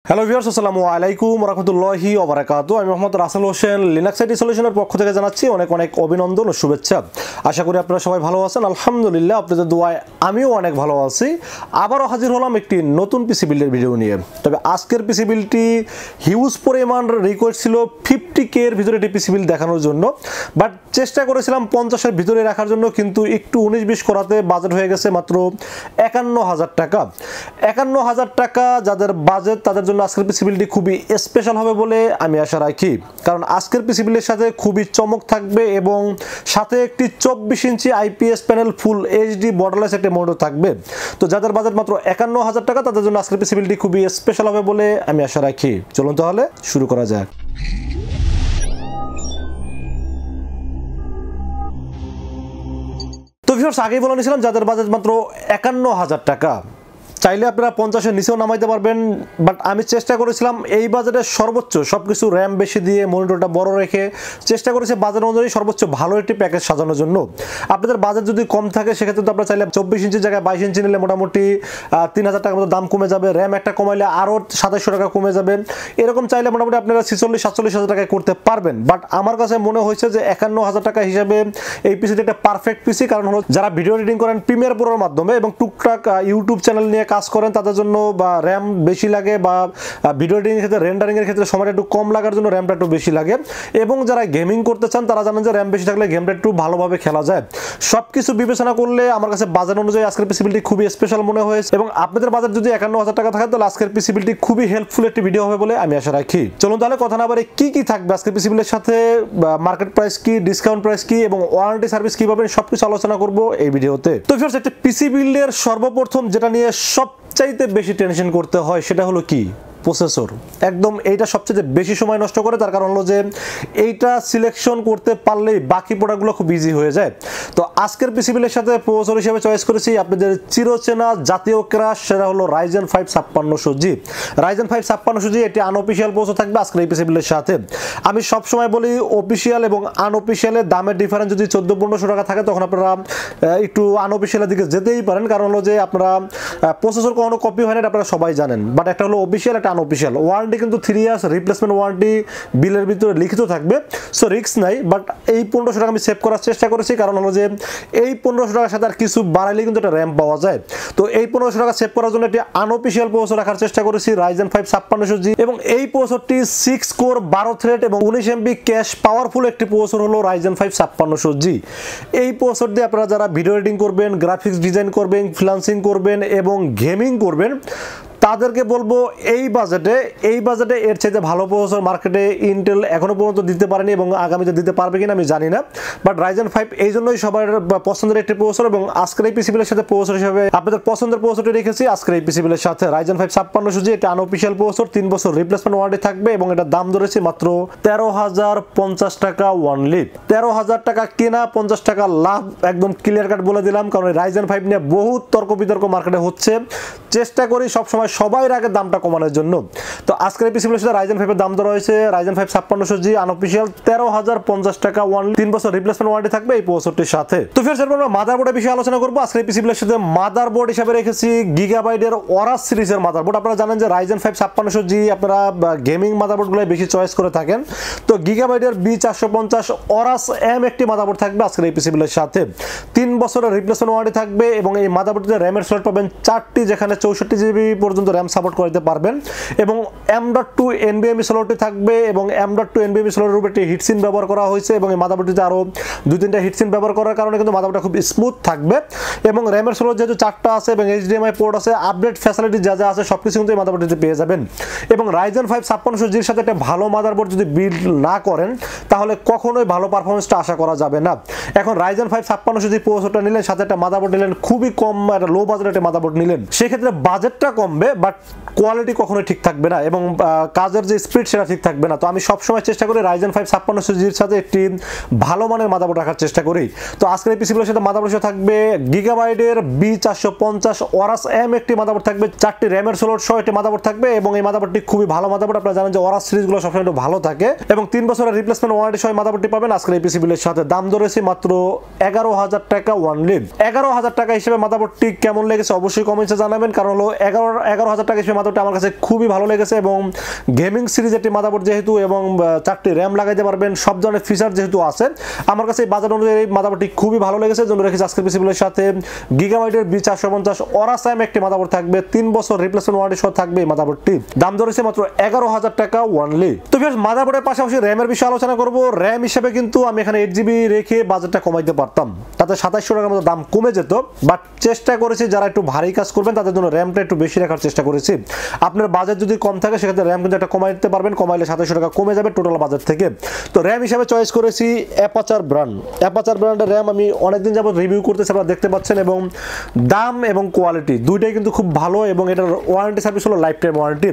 Hello viewers, আসসালামু আলাইকুম ওয়া রাহমাতুল্লাহি ওয়া বারাকাতুহু। আমি মোহাম্মদ রাসেল হোসেন লিনাক্স আইটি সলিউশনের পক্ষ থেকে জানাচ্ছি অনেক অনেক অভিনন্দন ও শুভেচ্ছা। আশা করি আপনারা সবাই ভালো আছেন। আলহামদুলিল্লাহ, আপনাদের দোয়ায় আমিও অনেক ভালো আছি। আবারও হাজির হলাম একটি নতুন পিসি বিল্ডের ভিডিও নিয়ে। তবে আজকের পিসি বিল্ডটি হিউজ পরিমাণ রিকোয়েস্ট ছিল 50K এর ভিতরে একটি পিসি বিল্ড দেখানোর জন্য, বাট চেষ্টা করেছিলাম 50-এর ভিতরে রাখার জন্য, কিন্তু একটু 19-20 করাতে বাজেট হয়ে গেছে মাত্র 51,000 টাকা। 51,000 টাকা যাদের বাজেট তাদের জন্য আজকের পিসি বিল্ডটি খুবই স্পেশাল হবে বলে আমি আশা রাখি, কারণ আজকের পিসি বিল্ডের সাথে খুবই চমক থাকবে এবং সাথে একটি 24 inch IPS panel full HD borderless একটি মনিটর থাকবে। তো যাদের বাজেট মাত্র 51,000 টাকা তাদের জন্য আজকের পিসি বিল্ডটি খুবই স্পেশাল হবে বলে আমি আশা রাখি। চলুন তাহলে শুরু করা যাক। তো ভিউয়ার্স, আগেই বলে নিয়েছিলাম যাদের বাজেট মাত্র 51,000 টাকা, চাইলে আপনারা 50-এর নিচেও নামাইতে পারবেন, বাট আমি চেষ্টা করেছিলাম এই বাজেটের সর্বোচ্চ সবকিছু র্যাম বেশি দিয়ে মনিটরটা বড় রেখে চেষ্টা করেছি বাজেট অনুযায়ী সর্বোচ্চ ভালো একটি প্যাকেজ সাজানোর জন্য। আপনাদের বাজেট যদি কম থাকে সেক্ষেত্রে তো আপনারা চাইলে 24 ইঞ্চির জায়গায় 22 ইঞ্চি নিলে মোটামুটি 3,000 টাকার মতো দাম কমে যাবে, র্যাম একটা কমাইলে আরও 2700 টাকা কমে যাবে। এরকম চাইলে মোটামুটি আপনারা 46-47 হাজার টাকায় করতে পারবেন। বাট আমার কাছে মনে হয়েছে যে 51,000 টাকা হিসাবে এই পিসিটি একটা পারফেক্ট পিসি, কারণ হলো যারা ভিডিও এডিটিং করেন প্রিমিয়ার প্রোর মাধ্যমে এবং টুকটাক ইউটিউব চ্যানেল নিয়ে কাজ করেন তাদের জন্য বা র্যাম বেশি লাগে, বা ভিডিও এডিটিং এর ক্ষেত্রে রেন্ডারিং এর ক্ষেত্রে সময়টা একটু কম লাগার জন্য র্যামটা একটু বেশি লাগে, এবং যারা গেমিং করতে চান তারা জানেন যে র্যাম বেশি থাকলে গেমটা একটু ভালোভাবে খেলা যায়। সবকিছু বিবেচনা করলে আমার কাছে বাজেট অনুযায়ী আজকের পিসি বিল্ডটি খুবই স্পেশাল মনে হয়েছে, এবং আপনাদের বাজেট যদি 51,000 টাকা থাকে তাহলে আজকের পিসি বিল্ডটি খুবই হেল্পফুল একটি ভিডিও হবে বলে আমি আশা রাখি। চলুন তাহলে কথা না বাড়িয়ে কি কি থাকবে আজকের পিসি বিল্ডের সাথে, মার্কেট প্রাইস কি, ডিসকাউন্ট প্রাইস কি এবং ওয়ারেন্টি সার্ভিস কি পাবেন সবকিছু আলোচনা করব এই ভিডিওতে। তো ভিউয়ার্স, একটা পিসি বিল্ডের সর্বপ্রথম যেটা নিয়ে সবচাইতে বেশি টেনশন করতে হয় সেটা হলো কি, প্রসেসর। একদম এইটা সবচেয়ে বেশি সময় নষ্ট করে, তার কারণ হলো যে এইটা সিলেকশন করতে পারলেই বাকি প্রোডাক্টগুলো খুব ইজি হয়ে যায়। তো আজকের পিসি বিল্ডের সাথে প্রসেসর হিসেবে চয়েস করেছি আপনাদের চিরচেনা জাতীয় ক্রাশ, সেটা হলো Ryzen 5 5600G। Ryzen 5 5600G এটি আনঅফিশিয়াল প্রসেসর থাকবে আজকের এই পিসি বিল্ডের সাথে। আমি সবসময় বলি অফিসিয়াল এবং আনঅফিসিয়ালের দামের ডিফারেন্স যদি 1400-1500 টাকা থাকে তখন আপনারা একটু আনঅফিসিয়ালের দিকে যেতেই পারেন, কারণ হলো যে আপনারা প্রসেসর কখনো কপি হয় না, আপনারা সবাই জানেন। বাট একটা হলো অফিসিয়াল, একটা আনঅফিসিয়াল। ওয়ারেন্টি কিন্তু 3 ইয়ার্স রিপ্লেসমেন্ট ওয়ারেন্টি বিলের ভিতরে লিখিত থাকবে, সো রিস্ক নাই। বাট এই 1500 টাকা আমি সেভ করার চেষ্টা করেছি, কারণ হলো যে এই 1500 টাকার সাথে আর কিছু বাড়াইলে কিন্তু একটা র্যাম পাওয়া যায়। তো এই 1500 টাকা সেভ করার জন্য একটি আনঅফিসিয়াল প্রসেসর রাখার চেষ্টা করেছি Ryzen 5 5600G, এবং এই প্রসেসরটি 6 কোর 12 থ্রেড এবং 19 MB ক্যাশ পাওয়ারফুল একটি প্রসেসর হলো Ryzen 5 5600G। এই প্রসেসর দিয়ে আপনারা যারা ভিডিও এডিটিং করবেন, গ্রাফিক্স ডিজাইন করবেন, ফ্রিল্যান্সিং করবেন এবং গেমিং করবেন তাদেরকে বলবো এই বাজেটে এর চাইতে ভালো প্রসেসর মার্কেটে ইন্টেল এখনো পর্যন্ত দিতে পারেনি এবং আগামীতে দিতে পারবে কিনা আমি জানি না। বাট Ryzen 5 এই জন্যই সবার পছন্দের একটি প্রসেসর, এবং আজকের এই পিসি বিলের সাথে প্রসেসর হিসেবে আপনাদের পছন্দের প্রসেসরটি রেখেছি আজকের এই পিসি বিলের সাথে Ryzen 5 5600G। এটা আনঅফিসিয়াল প্রসেসর, 3 বছর রিপ্লেসমেন্ট ওয়ারেন্টি থাকবে, এবং এটার দাম ধরেছি মাত্র 13,050 টাকা অনলি। 13,000 টাকা কেনা, 50 টাকা লাভ, একদম ক্লিয়ার কাট বলে দিলাম, কারণ Ryzen 5 নিয়ে বহুত তর্ক বিতর্ক মার্কেটে হচ্ছে। চেষ্টা করি সবসময় সবাই আগে দামটা কমানোর জন্য। তো আজকের এই পিসি বিলের সাথে Ryzen 5 এর দাম ধরা হয়েছে Ryzen 5 5600G আনঅফিসিয়াল 13,050 টাকা অনলি, 3 বছর রিপ্লেসমেন্ট ওয়ারেন্টি থাকবে এই প্রসেসরটির সাথে। তো ফির আমরা মাদারবোর্ডের বিষয়ে আলোচনা করব। আজকের এই পিসি বিলের সাথে মাদারবোর্ড হিসেবে রেখেছি Gigabyte এর Aorus সিরিজের মাদারবোর্ড। আপনারা জানেন যে Ryzen 5 5600G আপনারা গেমিং মাদারবোর্ডগুলো বেশি চয়েস করে থাকেন। তো Gigabyte এর B450 Aorus M একটি মাদারবোর্ড থাকবে আজকের এই পিসি বিলের সাথে, 3 বছরের রিপ্লেসমেন্ট ওয়ারেন্টি থাকবে, এবং এই মাদারবোর্ডটিতে র্যামের স্লট পাবেন 4টি, যেখানে 64GB পর্যন্ত র্যাম সাপোর্ট করতে পারবেন, এবং M.2 NVMe স্লটটি থাকবে, এবং M.2 NVMe স্লটের উপরে একটি হিটসিন ব্যবহার করা হয়েছে, এবং এই মাদারবোর্ডটিতে আরো 2-3টা হিটসিন ব্যবহার করার কারণে কিন্তু মাদারবোর্ডটা খুব স্মুথ থাকবে, এবং র্যামের স্লট যেহেতু 4টা আছে এবং HDMI পোর্ট আছে, আপডেট ফ্যাসিলিটি যা যা আছে সবকিছু কিন্তু এই মাদারবোর্ডটিতে পেয়ে যাবেন। এবং Ryzen 5 5600G-র সাথে একটা ভালো মাদারবোর্ড যদি বিল্ড না করেন তাহলে কখনোই ভালো পারফরমেন্সটা আশা করা যাবে না। এখন Ryzen 5 5600G প্রসেসরটা নিলেন, সাথে একটা মাদারবোর্ড নিলেন, খুবই কম একটা লো বাজেটের একটা মাদারবোর্ড নিলেন, সেক্ষেত্রে বাজেটটা কমবে বাট কোয়ালিটি কখনোই ঠিক থাকবে না, এবং কাজের যে স্পিড সেটা ঠিক থাকবে না। তো আমি সবসময় চেষ্টা করি Ryzen 5 5600G-র সাথে একটি ভালো মানের মাদারবোর্ড রাখার চেষ্টা করি। তো আজকের এই পিসিগুলোর সাথে মাদারবোর্ড থাকবে Gigabyte এর B450 Aorus M একটি মাদারবোর্ড থাকবে, 4টি র্যামের স্লট সহ একটি মাদারবোর্ড থাকবে, এবং এই মাদারবোর্ডটি খুবই ভালো মাদারবোর্ড। আপনারা জানেন যে Aorus সিরিজগুলো সবসময় একটু ভালো থাকে, এবং 3 বছরের রিপ্লেসমেন্ট ওয়ারেন্টি সহ মাদারবোর্ডটি পাবেন আজকের এই পিসি বিলের সাথে। দাম ধরেছি মাত্র 11,000 টাকা ওয়ানলি। 11,000 টাকা হিসেবে মাদারবোর্ডটি কেমন লেগেছে অবশ্যই কমেন্টসে জানাবেন, কারণ হলো 11,000 টাকা হিসেবে মাদারবোর্ডটি আমার কাছে খুবই ভালো লেগেছে এবং গেমিং সিরিজ একটি মাদারবোর্ড যেহেতু এবং 4টি র্যাম লাগাইতে পারবেন, সব ধরনের ফিচার যেহেতু আছে, আমার কাছে এই বাজার অনুযায়ী মাদারবোর্ডটি খুবই ভালো লেগেছে। জন্য রেখেছি আজকের পিসি বিলের সাথে গিগাবাইটের B450 Aorus একটি মাদারবোর্ড থাকবে, 3 বছর রিপ্লেসমেন্ট ওয়ারেন্টি সহ থাকবে এই মাদারবোর্ডটি। দাম ধরেছে মাত্র 11,000 টাকা ওয়ানলি। তো ভিউয়ার্স, মাদারবোর্ডের পাশাপাশি র্যামের বিষয়ে আলোচনা করব। র্যাম হিসেবে কিন্তু আমি এখানে 8GB রেখে বাজেটটা কমাইতে পারতাম, তাতে 2700 টাকার মতো দাম কমে যেত, বাট চেষ্টা করেছি যারা একটু ভারী কাজ করবেন তাদের জন্য র্যামটা একটু বেশি রাখার চেষ্টা করেছি। আপনার বাজেট যদি কম থাকে সেক্ষেত্রে র্যাম কিন্তু একটা কমাই দিতে পারবেন, কমাইলে 2700 টাকা কমে যাবে টোটাল বাজেট থেকে। তো র্যাম হিসেবে চয়েস করেছি Apacer ব্র্যান্ড। Apacer ব্র্যান্ডের র্যাম আমি অনেকদিন যাবত রিভিউ করতেছি, আপনারা দেখতে পাচ্ছেন, এবং দাম এবং কোয়ালিটি দুইটাই কিন্তু খুব ভালো এবং এটার ওয়ারেন্টি সার্ভিস হলো লাইফ টাইম ওয়ারেন্টি।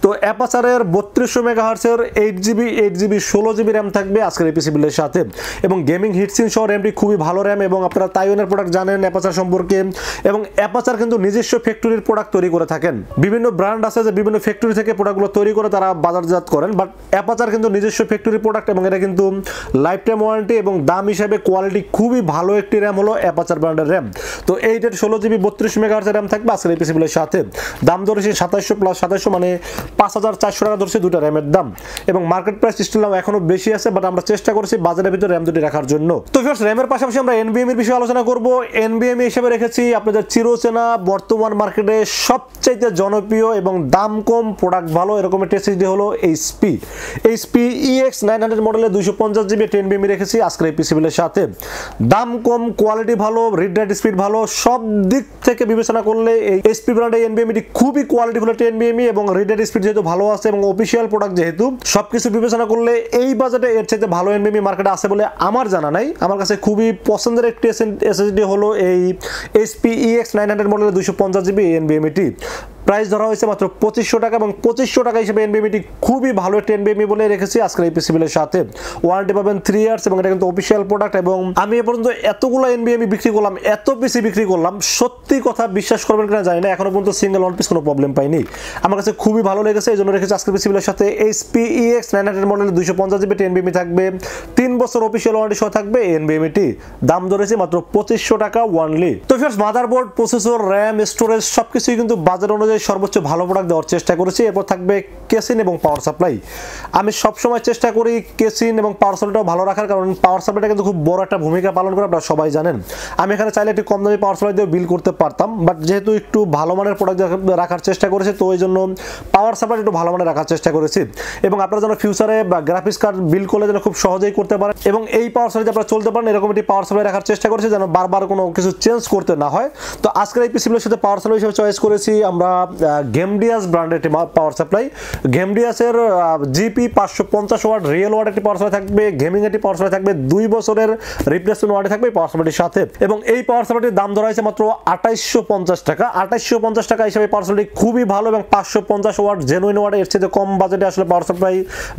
তো Apacer-এর 3200 মেগাহার্টজের 8GB 16GB র্যাম থাকবে আজকের এই পিসি বিলের সাথে, এবং গেমিং হিটসিন সহ র্যামটি খুবই ভালো র্যাম, এবং আপনারা তাইওয়ানের প্রোডাক্ট জানেন Apacer সম্পর্কে, এবং Apacer কিন্তু নিজস্ব ফ্যাক্টরির প্রোডাক্ট তৈরি করে থাকেন। বিভিন্ন ব্র্যান্ড আছে যে বিভিন্ন ফ্যাক্টরি থেকে প্রোডাক্টগুলো তৈরি করে তারা বাজারজাত করেন, বাট Apacer কিন্তু নিজস্ব ফ্যাক্টরি প্রোডাক্ট এবং এটা কিন্তু লাইফ টাইম ওয়ারেন্টি এবং দাম হিসাবে কোয়ালিটি খুবই ভালো একটি র্যাম হলো Apacer ব্র্যান্ডের র্যাম। তো 8 16GB 32 মেগাহার্টজের র্যাম থাকবে আজকের এই পিসি বিলের সাথে। দাম ধরেছি 2700 প্লাস 2700 মানে 5400 টাকা ধরছে দুটো র্যামের দাম, এবং মার্কেট প্রাইস স্টিল এখনো বেশি আছে, বাট আমরা চেষ্টা করেছি বাজারের ভিতরে র্যাম দুটি রাখার জন্য। তো ভিউয়ার্স, র্যামের পাশাপাশি আমরা NVMe এর বিষয়ে আলোচনা করব। NVMe হিসেবে রেখেছি আপনাদের চিরচেনা বর্তমান মার্কেটে সবচাইতে জনপ্রিয় এবং দাম কম প্রোডাক্ট ভালো এরকম একটা SSD হলো HP EX900 মডেলের 250GB NVMe রেখেছি আজকের এই পিসি বিলের সাথে। দাম কম, কোয়ালিটি ভালো, রিড রাইট স্পিড ভালো, সব দিক থেকে বিবেচনা করলে এই HP ব্র্যান্ডের NVMe খুবই কোয়ালিটিফুল একটা NVMe, এবং রিড রাইট স্পিড যেহেতু ভালো আছে এবং অফিশিয়াল প্রোডাক্ট যেহেতু, সবকিছু বিবেচনা করলে এই বাজেটে এর চাইতে ভালো NVMe মার্কেটে আছে বলে আমার জানা নাই। আমার কাছে খুবই পছন্দের একটি SSD হলো এই HP EX900 মডেলের 250GB NVMe। প্রাইস ধরা হয়েছে মাত্র 2500 টাকা, এবং 2500 টাকা হিসেবে NVMe খুবই ভালো একটা NVMe বলে রেখেছি আজকের এই পিসি বিলের সাথে। ওয়ারেন্টি পাবেন 3 ইয়ার্স, এবং এটা কিন্তু অফিশিয়াল প্রোডাক্ট, এবং আমি এ পর্যন্ত এতগুলো NVMe বিক্রি করলাম, এত পিসি বিক্রি করলাম, সত্যি কথা বিশ্বাস করবেন কিনা জানি না, এখনো পর্যন্ত সিঙ্গেল ওয়ান পিস কোনো প্রবলেম পাইনি। আমার কাছে খুবই ভালো লেগেছে, এই জন্য রেখেছি আজকের পিসি বিলের সাথে। HP EX900 মডেলের 250GB NVMe থাকবে, 3 বছর অফিশিয়াল ওয়ারেন্টি সহ থাকবে NVMe। দাম ধরেছি মাত্র 2500 টাকা ওয়ানলি। তো ফিয়ার্স, মাদারবোর্ড, প্রসেসর, র্যাম, স্টোরেজ সবকিছুই কিন্তু বাজার অনুযায়ী সর্বোচ্চ ভালো প্রোডাক্ট দেওয়ার চেষ্টা করেছি। এরপর থাকবে কেসিন এবং পাওয়ার সাপ্লাই। আমি সবসময় চেষ্টা করি কেসিন এবং পাওয়ার সাপ্লাইটাও ভালো রাখার, কারণ পাওয়ার সাপ্লাইটা কিন্তু খুব বড় একটা ভূমিকা পালন করে, আপনারা সবাই জানেন। আমি এখানে চাইলে একটু কম দামি পাওয়ার সাপ্লাই দিয়ে বিল করতে পারতাম, বাট যেহেতু একটু ভালো মানের প্রোডাক্ট রাখার চেষ্টা করেছি, তো ওই জন্য পাওয়ার সাপ্লাই একটু ভালো মানের রাখার চেষ্টা করেছি, এবং আপনারা যেন ফিউচারে বা গ্রাফিক্স কার্ড বিল করলে যেন খুব সহজেই করতে পারেন, এবং এই পাওয়ার সাপ্লাই আপনারা চলতে পারেন এরকম একটি পাওয়ার সাপ্লাই রাখার চেষ্টা করেছি যেন বারবার কোনো কিছু চেঞ্জ করতে না হয়। তো আজকের এই পিসিবিলের সাথে পাওয়ার সাপ্লাই হিসেবে চয়েস করেছি আমরা গেমডিয়াস ব্র্যান্ডের একটি পাওয়ার সাপ্লাই। গেমডিয়াসের GP 550 ওয়াট রিয়েল ওয়াট একটি পাওয়ার সাপ্লাই থাকবে, গেমিং একটি পাওয়ার সাপ্লাই থাকবে, 2 বছরের রিপ্লেসমেন্ট ওয়ারেন্টি থাকবে পাওয়ার সাপ্লাইটির সাথে, এবং এই পাওয়ার সাপ্লাইটির দাম ধরা হয়েছে মাত্র 2850 টাকা। 2850 টাকা হিসেবে পাওয়ার সাপ্লাই খুবই ভালো, এবং 550 ওয়াট জেনুইন ওয়াট, এর চেয়ে কম বাজেটে আসলে পাওয়ার সাপ্লাই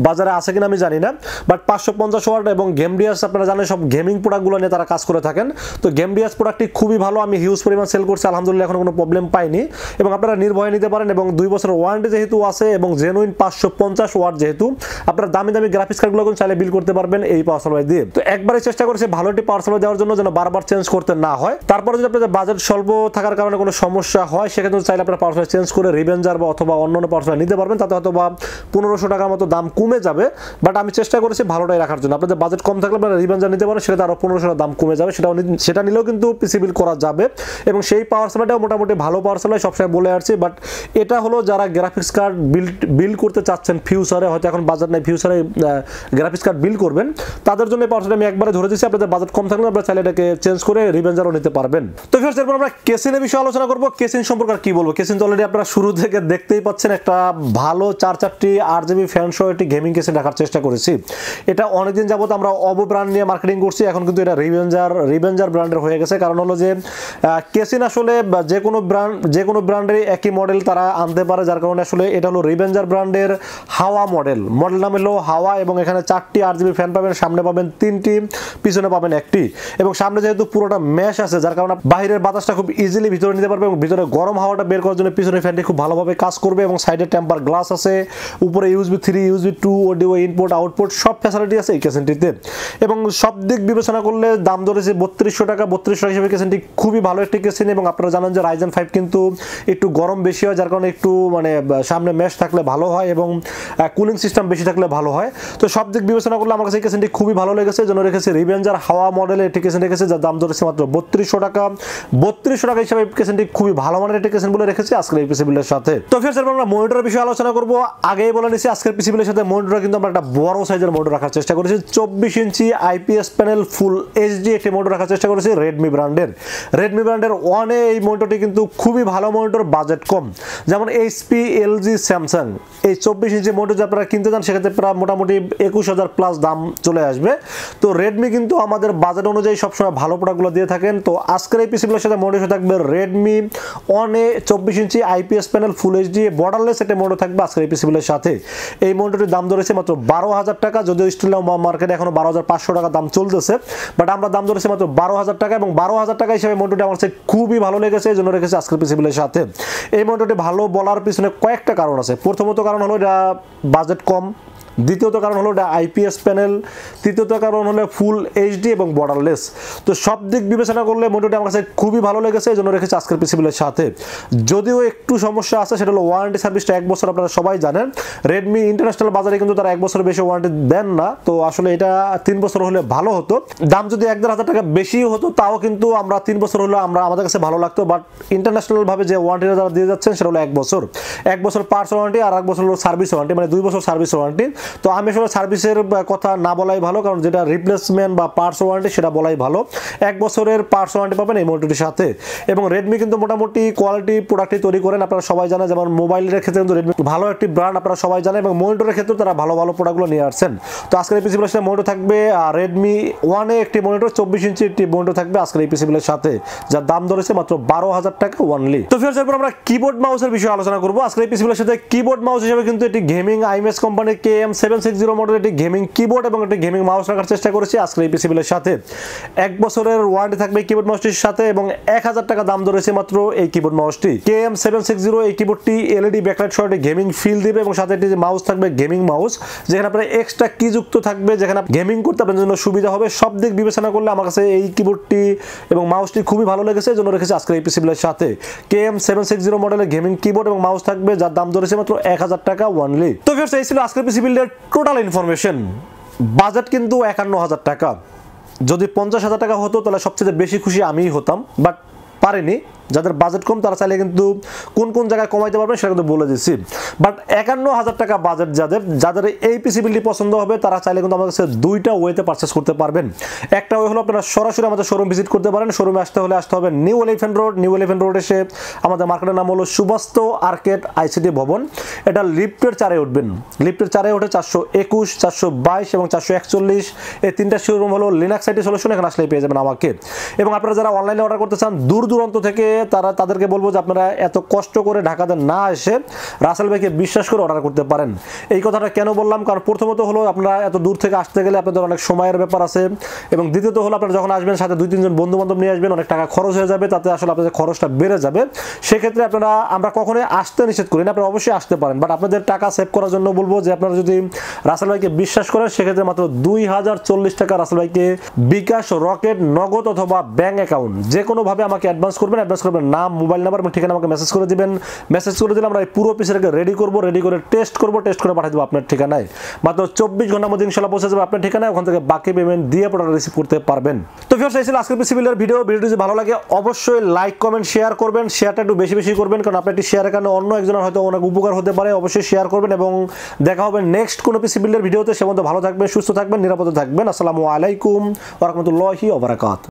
বাজারে আছে কিনা আমি জানি না, বাট 550 ওয়াট, এবং গেমডিয়াস আপনারা জানেন সব গেমিং প্রোডাক্টগুলো নিয়ে তারা কাজ করে থাকেন। তো গেমডিয়াস প্রোডাক্টটি খুবই ভালো, আমি হিউজ পরিমাণ সেল করছি, আলহামদুলিল্লাহ এখন কোনো প্রবলেম পাইনি, এবং আপনারা নির্ভয়ে নিতে পারেন, এবং 2 বছর ওয়ারেন্টি যেহেতু আছে এবং জেনুইন 550 ওয়াট যেহেতু, আপনারা দামি দামি গ্রাফিক্স কার্ডগুলো চাইলে বিল করতে পারবেন এই পাওয়ার সাপ্লাই দিয়ে। তো একবারে চেষ্টা করেছি ভালো একটি পাওয়ার সাপ্লাই দেওয়ার জন্য যেন বারবার চেঞ্জ করতে না হয়। তারপরে যদি আপনাদের বাজেট স্বল্প থাকার কারণে কোনো সমস্যা হয় সেক্ষেত্রে চাইলে আপনারা পাওয়ার সাপ্লাই চেঞ্জ করে রিভেঞ্জার বা অথবা অন্যান্য পাওয়ার সাপ্লাই নিতে পারবেন, তাতে হয়তো বা 1500 টাকার মতো দাম কমে যাবে, বাট আমি চেষ্টা করেছি ভালোটাই রাখার জন্য। আপনাদের বাজেট কম থাকলে আপনারা রিভেঞ্জার নিতে পারেন, সেটা আরো 1500 টাকা দাম কমে যাবে, সেটা নিলেও কিন্তু পিসি বিল করা যাবে, এবং সেই পাওয়ার সাপ্লাইটাও মোটামুটি ভালো পাওয়ার সাপ্লাই সবসময় বলে আসছি। বাট এটা হলো যারা গ্রাফিক্স কার্ড বিল করতে চাচ্ছেন ফিউচারে, হয়তো এখন বাজার নাই, ফিউচারে গ্রাফিক্স কার্ড বিল করবেন, তাদের জন্য পাওয়ার সাপ্লাই আমি একবারে ধরে দিচ্ছি। আপনাদের বাজেট কম থাকলে আপনারা চাইলে এটাকে চেঞ্জ করে রিভেঞ্জারও নিতে পারবেন। তো ফিয়ার্স, এরপর আমরা কেসিনের বিষয়ে আলোচনা করব। কেসিন সম্পর্কে আর কি বলবো, কেসিন তো অলরেডি আপনারা শুরু থেকে দেখতেই পাচ্ছেন, একটা ভালো 4-4টি 8GB ফ্যান সহ একটি গেমিং কেসিন রাখার চেষ্টা করেছি। এটা অনেকদিন যাবত আমরা অবো ব্র্যান্ড নিয়ে মার্কেটিং করছি, এখন কিন্তু এটা রিভেঞ্জার ব্র্যান্ডের হয়ে গেছে। কারণ হলো যে কেসিন আসলে যে কোনো ব্র্যান্ডের একই মডেল তারা আনতে পারে, যার কারণে আসলে এটা হলো রিভেঞ্জার ব্র্যান্ডের হাওয়া মডেল নাম হলো হাওয়া, এবং এখানে 4টি 8GB ফ্যান পাবেন, সামনে পাবেন 3টি, পিছনে পাবেন 1টি, এবং সামনে যেহেতু পুরোটা ম্যাশ আছে যার কারণে বাইরের বাতাসটা খুব ইজিলি ভিতরে নিতে পারবে এবং ভিতরে গরম হাওয়াটা বের করার জন্য পিছনে ফ্যানটি খুব ভালোভাবে কাজ করবে, এবং সাইডে টেম্পার গ্লাস আছে, উপরে USB 3 USB 2 audio input output সব ফ্যাসিলিটি আছে এই কেসেনটিতে। এবং সব দিক বিবেচনা করলে দাম ধরেছে 3200 টাকা। 3200 টাকা হিসেবে কেসেনটি খুবই ভালো একটি কেসেন, এবং আপনারা জানেন যে Ryzen 5 কিন্তু একটু গরম বেশি হয়, যার কারণে একটু মানে সামনে ম্যাশ থাকলে ভালো হয় এবং কুলিং সিস্টেম বেশি থাকলে ভালো হয়। তো সব দিক বিবেচনা করলে আমার কাছে এই কেসেনটি খুবই ভালো লেগেছে, জন্য রেখেছে রিভেঞ্জার হাওয়া মডেলের একটি কেসেন রেখেছে, যার দাম ধরেছে মাত্র 3200 টাকা। 3200 টাকা হিসেবে কেসেনটি খুবই ভালো মানের একটি কেসেন বলে রেখেছি আজকের এই পিসি বিল্ডের সাথে। তো ফির আমরা মনিটরের বিষয়ে আলোচনা করব। আগেই বলে নিছি আজকের পিসি বিল্ডের সাথে মনিটর কিন্তু আমরা একটা বড় সাইজের মনিটর রাখার চেষ্টা করেছি। 24 ইঞ্চি IPS প্যানেল ফুল HD একটি মনিটর রাখার চেষ্টা করেছি রেডমি ব্র্যান্ডের ওয়ানে। এই মনিটরটি কিন্তু খুবই ভালো মনিটর, বাজেট কম। যেমন HP LG স্যামসাং এই 24 ইঞ্চি মনিটর যদি আপনারা কিনতে চান সেক্ষেত্রে প্রায় মোটামুটি 21000 প্লাস দাম চলে আসবে। তো রেডমি কিন্তু আমাদের বাজেট অনুযায়ী সবসময় ভালো প্রোডাক্টগুলো দিয়ে থাকেন। তো আজকের এই পিসিগুলোর সাথে মনিটর থাকবে রেডমি ওয়ানে 24 ইঞ্চি IPS প্যানেল ফুল HD বর্ডারলেস একটা মনিটর থাকবে আজকের এই পিসিগুলোর সাথে। এই মনিটরটির দাম ধরেছে মাত্র 12000 টাকা, যদিও স্টিল মার্কেটে এখনো 12500 টাকা দাম চলতেছে, বাট আমরা দাম ধরেছি মাত্র 12000 টাকা, এবং 12000 টাকা হিসেবে মনিটরটি আমার কাছে খুবই ভালো লেগেছে, এই জন্য রেখেছে আজকের পিসিগুলোর সাথে। এই মনিটরটি ভালো বলার পিছনে কয়েকটা কারণ আছে। প্রথমত কারণ হলো এটা বাজেট কম, দ্বিতীয়ত কারণ হলো এটা IPS প্যানেল, তৃতীয়ত কারণ হলো ফুল HD এবং বর্ডারলেস। তো সব দিক বিবেচনা করলে মনিটরটি আমার কাছে খুবই ভালো লেগেছে, এই জন্য রেখেছে আজকের পিসিগুলোর সাথে। যদিও একটু সমস্যা আছে, সেটা হলো ওয়ারেন্টি সার্ভিসটা 1 বছর, আপনারা সবাই জানেন। রেডমি ইন্টারন্যাশনাল বাজারে কিন্তু তারা 1 বছরের বেশি ওয়ারেন্টি দেন না, তো আসলে এটা 3 বছর হলে ভালো হতো। দাম যদি 1-1.5 টাকা বেশি হতো তাও কিন্তু আমরা 3 বছর হলে আমাদের কাছে ভালো লাগতো, বাট ইন্টারন্যাশনাল ভাবে যে ওয়ারেন্টিটা যারা দিয়ে যাচ্ছেন সেটা হলো 1 বছর। 1 বছর পার্টস ওয়ারেন্টি আর 1 বছর হলো সার্ভিস ওয়ারেন্টি, মানে 2 বছর সার্ভিস ওয়ারেন্টি। তো আমি আসলে সার্ভিসের কথা না বলাই ভালো, কারণ যেটা রিপ্লেসমেন্ট বা পার্টস ওয়ারেন্টি সেটা বলাই ভালো। 1 বছরের পার্টস ওয়ারেন্টি পাবেন এই মনিটরটির সাথে। এবং রেডমি কিন্তু মোটামুটি কোয়ালিটি প্রোডাক্টই তৈরি করেন, আপনারা সবাই জানেন। যেমন মোবাইলের ক্ষেত্রে কিন্তু রেডমি ভালো একটি ব্র্যান্ড, আপনারা সবাই জানেন, এবং মনিটরের ক্ষেত্রে তারা ভালো ভালো প্রোডাক্টগুলো নিয়ে আসছেন। তো আজকের এই পিসিগুলোর সাথে মনিটর থাকবে রেডমি ওয়ানে একটি মনিটর, 24 ইঞ্চি একটি মনিটর থাকবে আজকের এই পিসিগুলোর সাথে, যার দাম ধরেছে মাত্র 12000 টাকা ওয়ানলি। তো ফির এরপর আমরা কিবোর্ড মাউসের বিষয়ে আলোচনা করব। আজকের এই পিসিগুলোর সাথে কিবোর্ড মাউস হিসেবে কিন্তু এটি গেমিং Imice কোম্পানির KM760 মডেলের একটি গেমিং কিবোর্ড এবং একটি গেমিং মাউস রাখার চেষ্টা করেছি আজকের এই পিসিগুলোর সাথে। 1 বছরের ওয়ারেন্টি থাকবে এই কিবোর্ড মাউসটির সাথে, এবং 1000 টাকা দাম ধরেছে মাত্র এই কিবোর্ড মাউসটি। KM760 এই কিবোর্ডটি LED ব্যাকলাইট সহ গেমিং ফিল দিবে, এবং সাথে একটি মাউস থাকবে গেমিং মাউস, যেখানে আপনার এক্সট্রা কি যুক্ত থাকবে, যেখানে গেমিং করতে আপনার জন্য সুবিধা হবে। সব দিক বিবেচনা করলে আমার কাছে এই কিবোর্ডটি এবং মাউসটি খুবই ভালো লেগেছে, এই জন্য রেখেছে আজকের এই পিসিগুলোর সাথে। KM760 মডেলের গেমিং কিবোর্ড এবং মাউস থাকবে, যার দাম ধরেছে মাত্র 1000 টাকা ওয়ানলি। তো ফির এই ছিল আজকের পিসি বিল্ডের টোটাল ইনফরমেশন। বাজেট কিন্তু 51000 টাকা। যদি 50000 টাকা হতো তাহলে সবচেয়ে বেশি খুশি আমিই হতাম, বাট পারিনি। যাদের বাজেট কম তারা চাইলে কিন্তু কোন কোন জায়গায় কমাইতে পারবেন সেটা কিন্তু বলে দিচ্ছি। বাট 51000 টাকা বাজেট যাদের এই পিসি বিল্ডটি পছন্দ হবে তারা চাইলে কিন্তু আমাদের কাছে 2টা ওয়েতে পারচেস করতে পারবেন। একটা ওয়ে হলো আপনারা সরাসরি আমাদের শোরুম ভিজিট করতে পারেন। শোরুমে আসতে হবে নিউ এলিফ্যান্ট রোড এসে আমাদের মার্কেটের নাম হলো সুবাস্তু আর্কেড ICT ভবন। এটা লিফটের 4-এ উঠবেন। লিফটের 4-এ উঠে 421, 422 এবং 441 এই 3টা শোরুম হলো লিনাক্স IT সলিউশন। এখানে আসলে পেয়ে যাবেন আমাকে। এবং আপনারা যারা অনলাইনে অর্ডার করতে চান দূর দূরান্ত থেকে, তাদেরকে বলবো যে আপনারা এত কষ্ট করে ঢাকাতে না এসে রাসেল ভাইকে বিশ্বাস করে অর্ডার করতে পারেন। এই কথাটা কেন বললাম, কারণ প্রথমত হলো আপনারা এত দূর থেকে আসতে গেলে আপনাদের অনেক সময়ের ব্যাপার আছে, এবং দ্বিতীয়ত হলো আপনারা যখন আসবেন সাথে 2-3 জন বন্ধু বান্ধব নিয়ে আসবেন, অনেক টাকা খরচ হয়ে যাবে, তাতে আসলে আপনাদের খরচটা বেড়ে যাবে। সেক্ষেত্রে আমরা কখনোই আসতে নিষেধ করি না, আপনারা অবশ্যই আসতে পারেন, বাট আপনাদের টাকা সেভ করার জন্য বলবো যে আপনারা যদি রাসেল ভাইকে বিশ্বাস করেন সেক্ষেত্রে মাত্র 2040 টাকা রাসেল ভাইকে বিকাশ, রকেট, নগদ অথবা ব্যাংক অ্যাকাউন্ট যে কোনোভাবে আমাকে অ্যাডভান্স করবেন। নাম, মোবাইল নাম্বার এবং ঠিকানা আমাকে মেসেজ করে দিবেন। মেসেজ করে দিলে আমরা এই পুরো পিসটাকে রেডি করে টেস্ট করে পাঠিয়ে দেবো আপনার ঠিকানায়। মাত্র 24 ঘন্টার মধ্যে ইনশাআল্লাহ পৌঁছে যাবে আপনার ঠিকানায়। ওখান থেকে বাকি পেমেন্ট দিয়ে প্রোডাক্ট রিসিভ করতে পারবেন। তো ভিউয়ার্স, এই ছিল আজকের পিসি বিল্ডের ভিডিওটি যদি ভালো লাগে অবশ্যই লাইক, কমেন্ট, শেয়ার করবেন। শেয়ারটা একটু বেশি করবেন, কারণ আপনার একটি শেয়ারের কারণে অন্য একজনের হয়তো অনেক উপকার হতে পারে। অবশ্যই শেয়ার করবেন, এবং দেখা হবে নেক্সট কোনো পিসি বিল্ডের ভিডিওতে। সে মধ্যে ভালো থাকবেন, সুস্থ থাকবেন, নিরাপদে থাকবেন। আসসালামু আলাইকুম ওয়া রাহমাতুল্লাহি ওয়া বারাকাতুহু।